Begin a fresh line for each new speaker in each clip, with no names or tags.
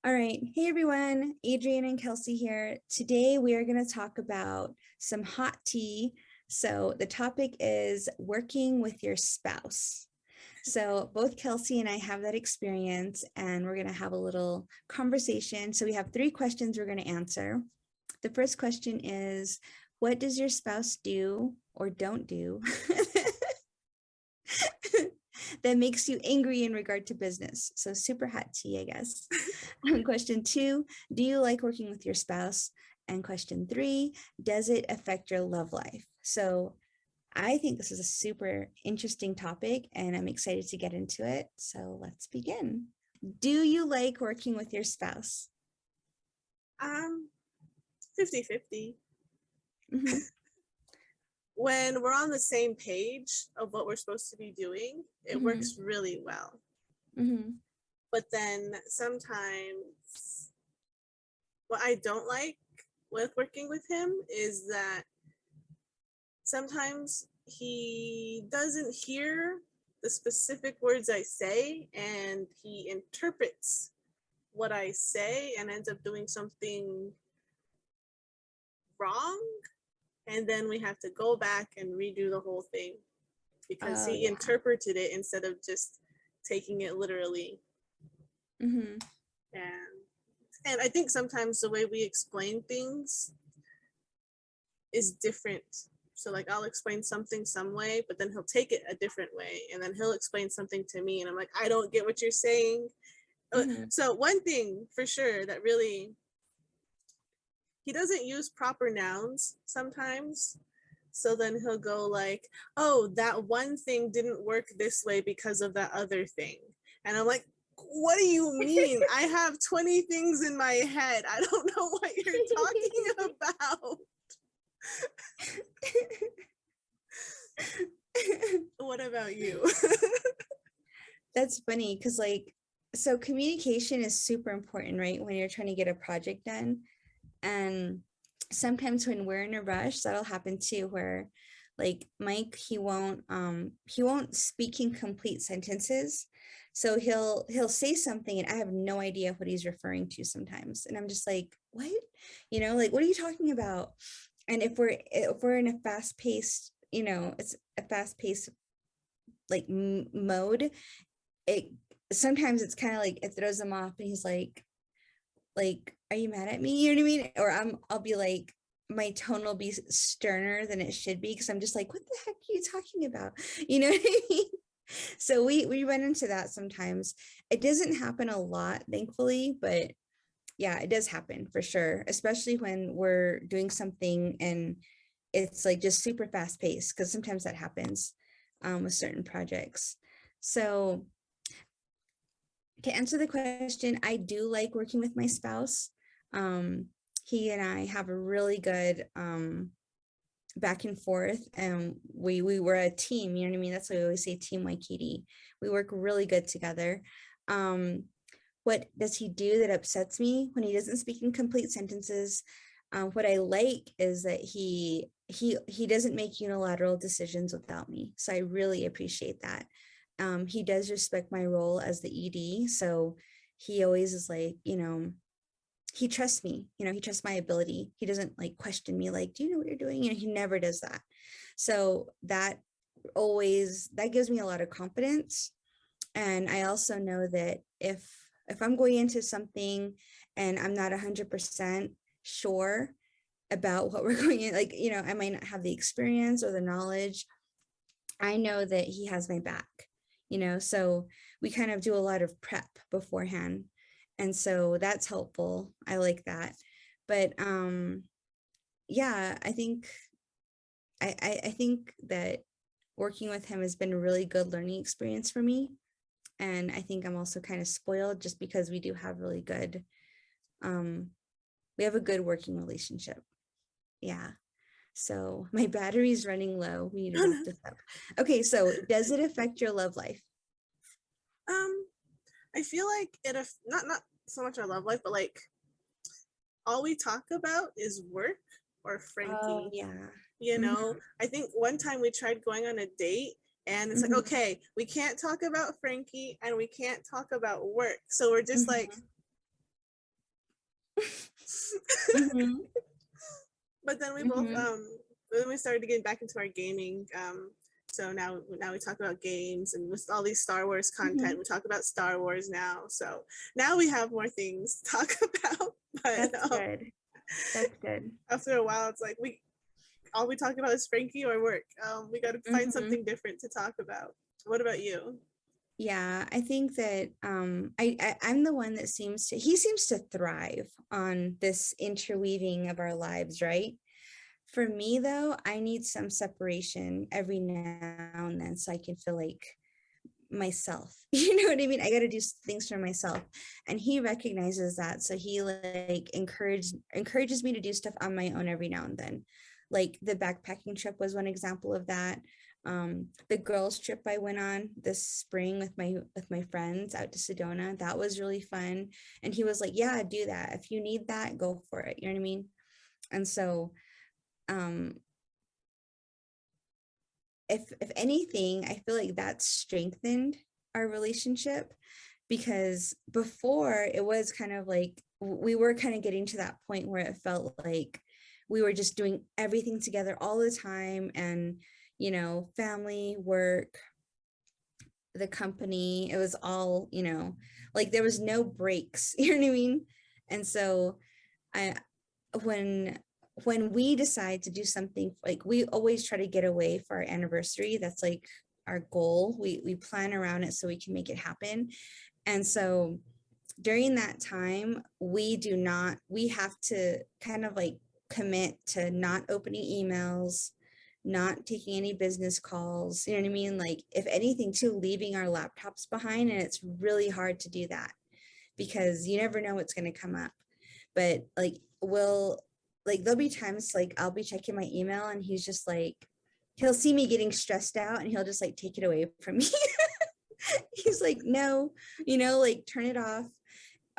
All right. Hey, everyone. Adrienne and Kelsey here. Today, we are going to talk about some hot tea. So, the topic is working with your spouse. So, both Kelsey and I have that experience, and we're going to have a little conversation. So, we have 3 questions we're going to answer. The first question is, what does your spouse do or don't do that makes you angry in regard to business? So super hot tea, I guess. Question 2, do you like working with your spouse? And question 3, does it affect your love life? So I think this is a super interesting topic and I'm excited to get into it. So let's begin. Do you like working with your spouse?
Um, 50-50.
Mm-hmm.
When we're on the same page of what we're supposed to be doing, it
Mm-hmm.
works really well.
Mm-hmm.
But then sometimes what I don't like with working with him is that sometimes he doesn't hear the specific words I say and he interprets what I say and ends up doing something wrong, and then we have to go back and redo the whole thing because
Oh,
he
yeah.
interpreted it instead of just taking it literally.
Mm-hmm.
And I think sometimes the way we explain things is different. So like I'll explain something some way, but then he'll take it a different way, and then he'll explain something to me, and I'm like, I don't get what you're saying.
Mm-hmm.
So one thing for sure that really, he doesn't use proper nouns sometimes. So then he'll go like, oh, that one thing didn't work this way because of that other thing. And I'm like, what do you mean? I have 20 things in my head. I don't know what you're talking about. What about you?
That's funny because so communication is super important, right? When you're trying to get a project done. And sometimes when we're in a rush, that'll happen too, where like Mike, he won't speak in complete sentences. So he'll say something and I have no idea what he's referring to sometimes. And I'm just like, what? Like what are you talking about? And if we're in a fast-paced, it's a fast-paced like mode, it sometimes it's kind of like it throws him off and he's like, are you mad at me? You know what I mean? Or I'll be like, my tone will be sterner than it should be because I'm just like, what the heck are you talking about? You know what I mean? So we run into that sometimes. It doesn't happen a lot, thankfully, but yeah, it does happen for sure, especially when we're doing something and it's like just super fast paced, because sometimes that happens with certain projects. So to answer the question, I do like working with my spouse. He and I have a really good back and forth, and we were a team. You know what I mean? That's why we always say Team Waikiki. We work really good together. What does he do that upsets me? When he doesn't speak in complete sentences, what I like is that he doesn't make unilateral decisions without me. So I really appreciate that. He does respect my role as the ED. So he always is like, he trusts me, he trusts my ability. He doesn't like question me, like, do you know what you're doing? He never does that. So that gives me a lot of confidence. And I also know that if I'm going into something and I'm not 100% sure about what we're going in, like, I might not have the experience or the knowledge, I know that he has my back, so we kind of do a lot of prep beforehand. And so that's helpful. I like that. But yeah, I think that working with him has been a really good learning experience for me. And I think I'm also kind of spoiled just because we do have really good, we have a good working relationship. Yeah. So my battery's running low. We need to wrap this up. Okay, so does it affect your love life?
I feel like not so much our love life, but like all we talk about is work or
Oh,
Frankie.
yeah.
I think one time we tried going on a date, and it's like, okay, we can't talk about Frankie and we can't talk about work. So we're just like,
Mm-hmm.
But then we both
Mm-hmm.
then we started getting back into our gaming. So now we talk about games, and with all these Star Wars content,
Mm-hmm.
we talk about Star Wars now. So now we have more things to talk about.
That's
But
good. That's good.
after a while, it's like we talk about is Frankie or work. We got to find
Mm-hmm.
something different to talk about. What about you?
Yeah, I think that I'm the one that he seems to thrive on this interweaving of our lives, right? For me though, I need some separation every now and then so I can feel like myself. You know what I mean? I got to do things for myself. And he recognizes that. So he like encourages me to do stuff on my own every now and then. Like the backpacking trip was one example of that. The girls trip I went on this spring with my friends out to Sedona, that was really fun. And he was like, yeah, do that. If you need that, go for it. You know what I mean? And so um if anything, I feel like that strengthened our relationship, because before it was kind of like we were kind of getting to that point where it felt like we were just doing everything together all the time, and family, work, the company, it was all, like there was no breaks. You know what I mean? And so I when we decide to do something, like we always try to get away for our anniversary. That's like our goal. We plan around it so we can make it happen. And so during that time, we have to kind of like commit to not opening emails, not taking any business calls. You know what I mean? Like if anything, too, leaving our laptops behind. And it's really hard to do that because you never know what's going to come up. But there'll be times like I'll be checking my email and he's just like, he'll see me getting stressed out and he'll just like take it away from me. He's like, no, like turn it off.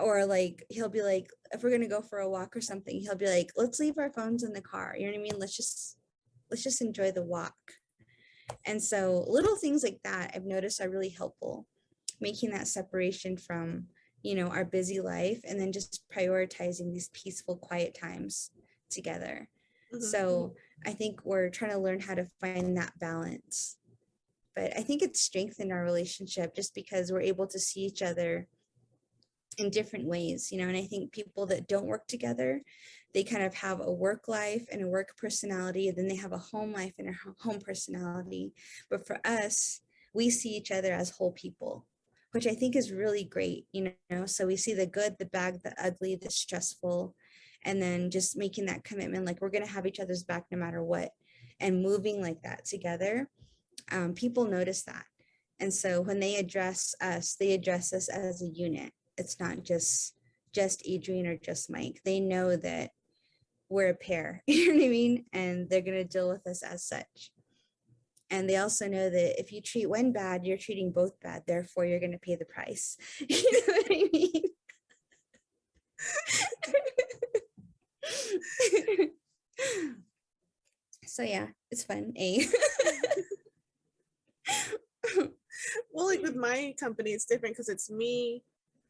Or like he'll be like, if we're gonna go for a walk or something, he'll be like, let's leave our phones in the car. You know what I mean? Let's just enjoy the walk. And so little things like that I've noticed are really helpful, making that separation from our busy life, and then just prioritizing these peaceful, quiet times together.
Mm-hmm.
So I think we're trying to learn how to find that balance. But I think it's strengthened our relationship just because we're able to see each other in different ways, and I think people that don't work together, they kind of have a work life and a work personality, and then they have a home life and a home personality. But for us, we see each other as whole people, which I think is really great. So we see the good, the bad, the ugly, the stressful, and then just making that commitment, like we're going to have each other's back no matter what, and moving like that together. People notice that. And so when they address us as a unit. It's not just Adrian or just Mike. They know that we're a pair. You know what I mean? And they're going to deal with us as such. And they also know that if you treat one bad, you're treating both bad. Therefore, you're going to pay the price. You know what I mean? So yeah, it's fun.
Well, like with my company, it's different because it's me,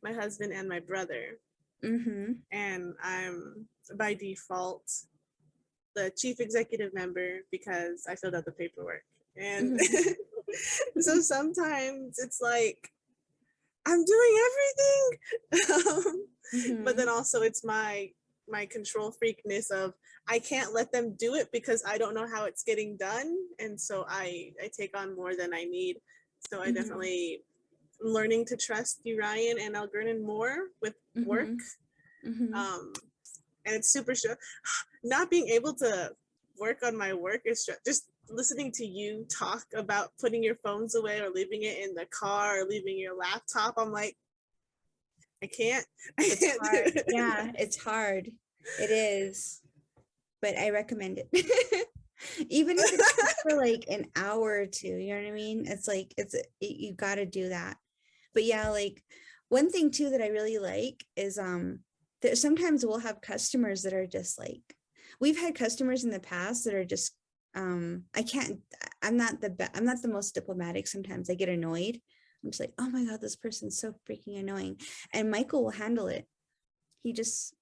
my husband, and my brother.
Mm-hmm.
And I'm by default the chief executive member because I filled out the paperwork. And so sometimes it's like I'm doing everything. But then
Mm-hmm.
also it's my control freakness of I can't let them do it because I don't know how it's getting done. And so I take on more than I need. So I
Mm-hmm.
definitely learning to trust Ryan and Algernon more with work.
Mm-hmm. Mm-hmm.
And it's super sure not being able to work on my work is just listening to you talk about putting your phones away or leaving it in the car or leaving your laptop. I'm like, I can't.
It's hard. Yeah, it's hard. It is. But I recommend it. Even if it's just for like an hour or two, you know what I mean? It's like you got to do that. But yeah, like one thing too that I really like is that sometimes we'll have customers that are just like, we've had customers in the past that are just I can't I'm not I'm not the most diplomatic. Sometimes I get annoyed. I'm just like, oh my God, this person's so freaking annoying. And Michael will handle it. He just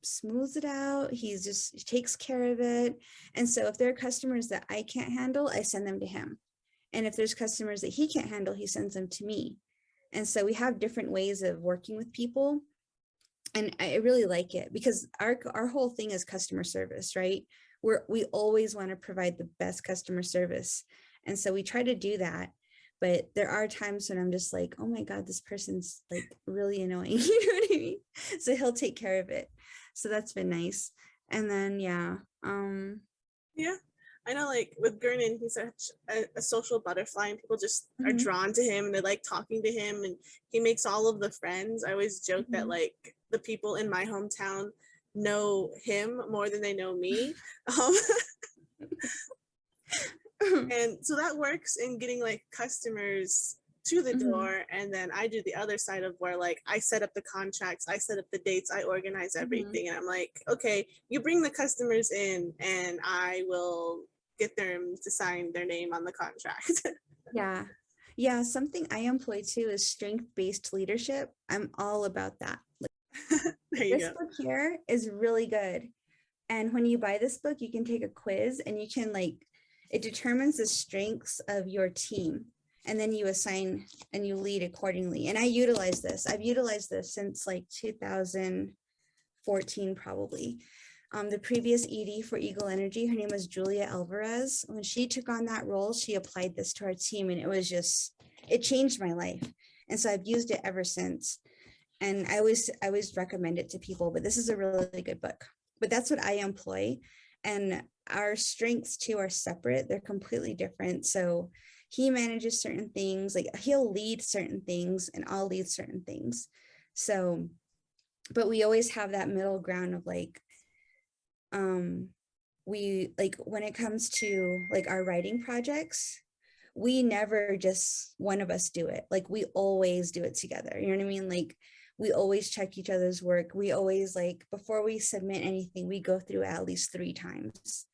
smooths it out. He takes care of it. And so if there are customers that I can't handle, I send them to him. And if there's customers that he can't handle, he sends them to me. And so we have different ways of working with people. And I really like it because our whole thing is customer service, right? We always want to provide the best customer service. And so we try to do that. But there are times when I'm just like, oh my God, this person's like really annoying. You know what I mean? So he'll take care of it. So that's been nice. And then, yeah.
Yeah. I know, like with Gurnan, he's such a social butterfly, and people just are drawn to him and they like talking to him, and he makes all of the friends. I always joke that like the people in my hometown know him more than they know me. And so that works in getting like customers to the door, and then I do the other side of where like I set up the contracts, I set up the dates, I organize everything, and I'm like, okay, you bring the customers in and I will get them to sign their name on the contract.
Yeah, something I employ too is strength-based leadership. I'm all about that.
There you
This
go.
book here is really good. And when you buy this book, you can take a quiz and you can it determines the strengths of your team. And then you assign and you lead accordingly. And I utilize this. I've utilized this since like 2014, probably. The previous ED for Eagle Energy, her name was Julia Alvarez. When she took on that role, she applied this to our team, and it changed my life. And so I've used it ever since. And I always recommend it to people, but this is a really good book. But that's what I employ. And our strengths too are separate. They're completely different. So he manages certain things, like he'll lead certain things and I'll lead certain things. So, but we always have that middle ground of we like when it comes to like our writing projects, we never just one of us do it. Like we always do it together. You know what I mean? Like we always check each other's work. We always before we submit anything, we go through at least 3 times.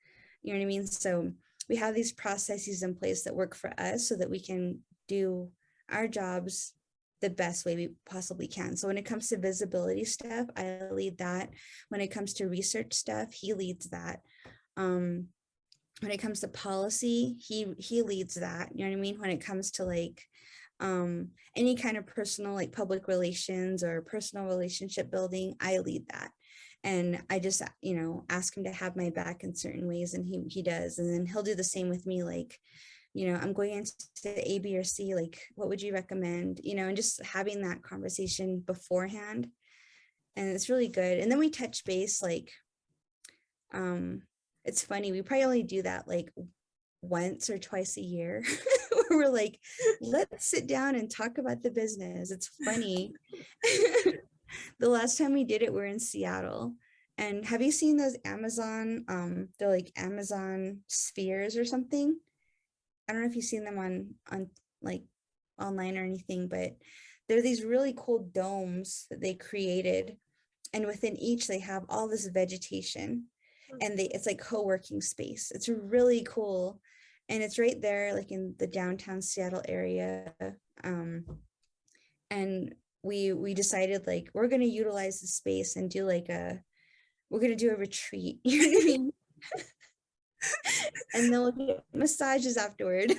You know what I mean? So we have these processes in place that work for us so that we can do our jobs the best way we possibly can. So when it comes to visibility stuff, I lead that. When it comes to research stuff, he leads that. When it comes to policy, he leads that. You know what I mean? When it comes to any kind of personal public relations or personal relationship building, I lead that. And I just ask him to have my back in certain ways, and he does. And then he'll do the same with me, I'm going into A, B, or C, what would you recommend? And just having that conversation beforehand. And it's really good. And then we touch base, it's funny, we probably only do that once or twice a year. We're like, let's sit down and talk about the business. It's funny. The last time we did it, we're in Seattle. And have you seen those Amazon, they're like Amazon spheres or something? I don't know if you've seen them on online or anything, but they're these really cool domes that they created. And within each, they have all this vegetation, and it's like co-working space. It's really cool. And it's right there, in the downtown Seattle area. And we decided we're going to utilize the space and do we're going to do a retreat. You know what I mean? And then we'll get massages afterward.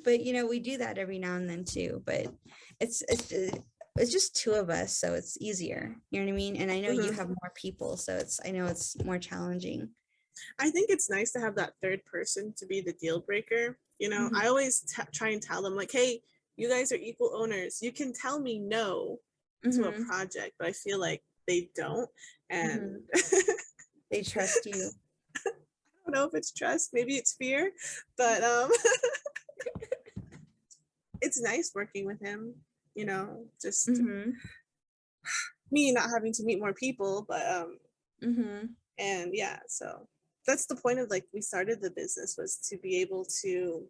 But we do that every now and then too. But it's just 2 of us, so it's easier. You know what I mean? And I know you have more people, so I know it's more challenging.
I think it's nice to have that third person to be the deal breaker. I always try and tell them hey, you guys are equal owners. You can tell me no to a project, but I feel like they don't. And
they trust you.
I don't know if it's trust, maybe it's fear, but it's nice working with him, just me not having to meet more people, but and yeah, so that's the point of we started the business, was to be able to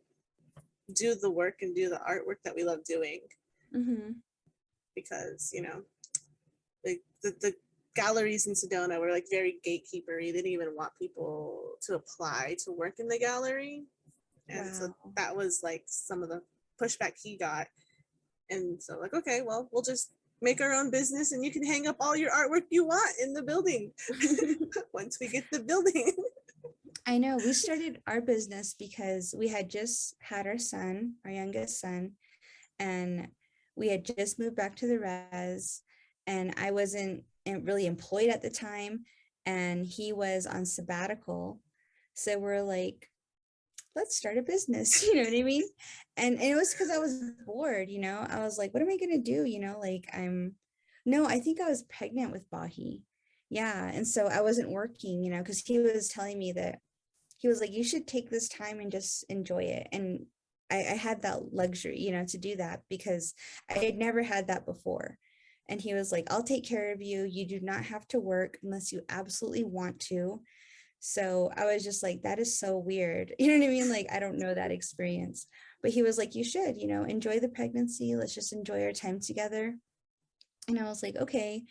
do the work and do the artwork that we love doing. Because the galleries in Sedona were very gatekeepery. They didn't even want people to apply to work in the gallery, and so that was some of the pushback he got. And so okay, well, we'll just make our own business, and you can hang up all your artwork you want in the building once we get the building.
I know we started our business because we had just had our son, our youngest son, and we had just moved back to the res, and I wasn't really employed at the time, and he was on sabbatical. So we're like, let's start a business, you know what I mean? And it was because I was bored, you know. I was like, what am I gonna do? You know, like I think I was pregnant with Bahi. Yeah. And so I wasn't working, you know, because he was telling me that he was like, you should take this time and just enjoy it. And I had that luxury, you know, to do that because I had never had that before. And he was like, I'll take care of you. You do not have to work unless you absolutely want to. So I was just like, that is so weird. You know what I mean? Like, I don't know that experience. But he was like, you should, you know, enjoy the pregnancy. Let's just enjoy our time together. And I was like, okay.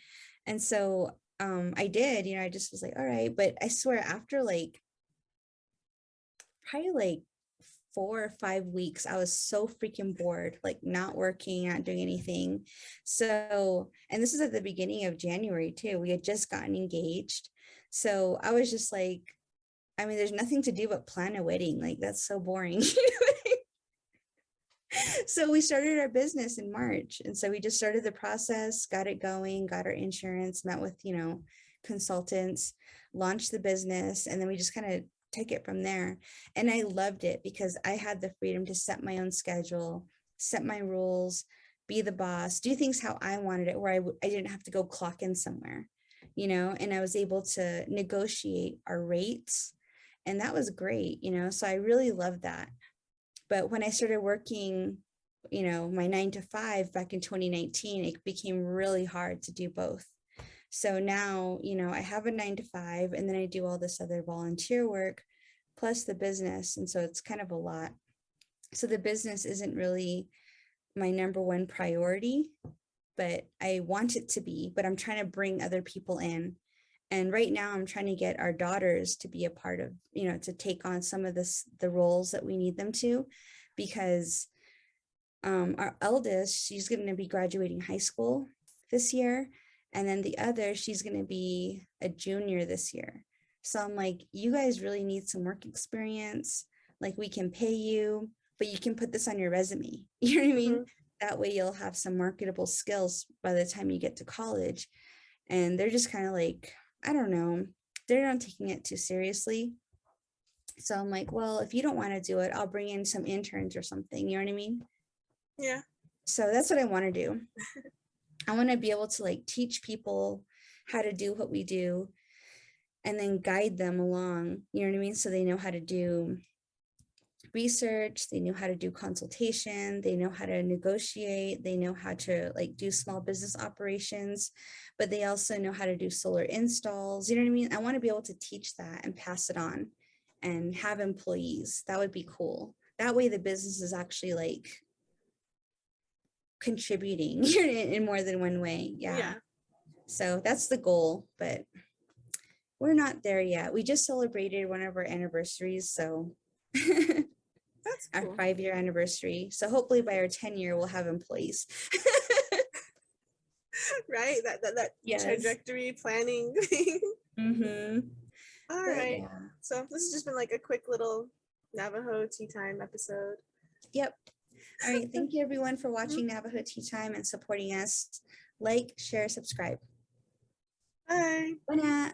And so I did, you know, I just was like, all right. But I swear, after like probably like 4 or 5 weeks, I was so freaking bored, like not working, not doing anything. So, and this is at the beginning of January too. We had just gotten engaged. So I was just like, I mean, there's nothing to do but plan a wedding. Like, that's so boring. So we started our business in March. And so we just started the process, got it going, got our insurance, met with, you know, consultants, launched the business, and then we just kind of took it from there. And I loved it because I had the freedom to set my own schedule, set my rules, be the boss, do things how I wanted it, where I didn't have to go clock in somewhere, you know, and I was able to negotiate our rates. And that was great, you know, so I really loved that. But when I started working, you know, my 9 to 5 back in 2019, it became really hard to do both. So now, you know, I have a 9 to 5 and then I do all this other volunteer work plus the business. And so it's kind of a lot. So the business isn't really my number one priority, but I want it to be, but I'm trying to bring other people in. And right now I'm trying to get our daughters to be a part of, you know, to take on some of the roles that we need them to, because our eldest, she's going to be graduating high school this year. And then the other, she's going to be a junior this year. So I'm like, you guys really need some work experience. Like, we can pay you, but you can put this on your resume. You know what I mean? Mm-hmm. That way you'll have some marketable skills by the time you get to college. And they're just kind of like, I don't know, they're not taking it too seriously. So I'm like, well, if you don't want to do it, I'll bring in some interns or something. You know what I mean?
Yeah.
So that's what I want to do. I want to be able to like teach people how to do what we do and then guide them along, you know what I mean? So they know how to do research, they know how to do consultation, they know how to negotiate, they know how to like do small business operations, but they also know how to do solar installs. You know what I mean? I want to be able to teach that and pass it on and have employees. That would be cool. That way the business is actually like contributing in more than one way. Yeah. So that's the goal, but we're not there yet. We just celebrated one of our anniversaries. So
that's
cool. Our 5-year anniversary. So hopefully by our 10-year, we'll have employees.
Right? That yes. Trajectory planning thing.
Mm-hmm.
All right. Yeah. So this has just been like a quick little Navajo Tea Time episode.
Yep. All right. Thank you everyone for watching Navajo Tea Time and supporting us. Like, share, subscribe.
Bye.
Bye.